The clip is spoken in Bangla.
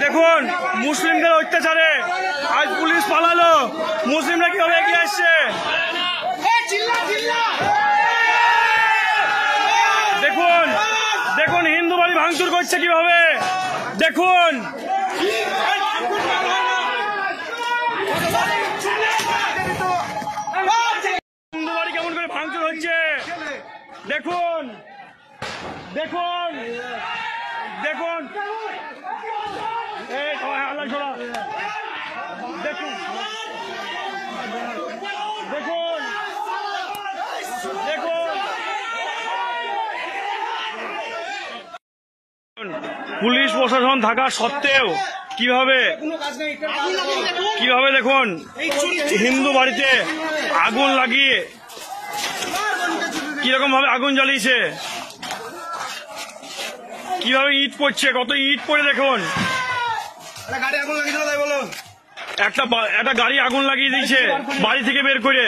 দেখুন মুসলিমদের অত্যাচারে আজ পুলিশ পালালো, মুসলিমরা কিভাবে এগিয়ে আসছে দেখুন। দেখুন হিন্দু বাড়ি ভাঙচুর করছে কিভাবে, দেখুন হিন্দু বাড়ি কেমন করে ভাঙচুর হচ্ছে দেখুন। দেখুন দেখুন দেখুন দেখুন দেখুন পুলিশ প্রশাসন থাকা সত্ত্বেও কিভাবে দেখুন হিন্দু বাড়িতে আগুন লাগিয়ে কিরকম ভাবে আগুন জ্বালিয়েছে, কিভাবে ইট পড়ছে, কত ইট পড়ে দেখুন। একটা গাড়ি আগুন লাগিয়ে দিয়েছে বাড়ি থেকে বের করে।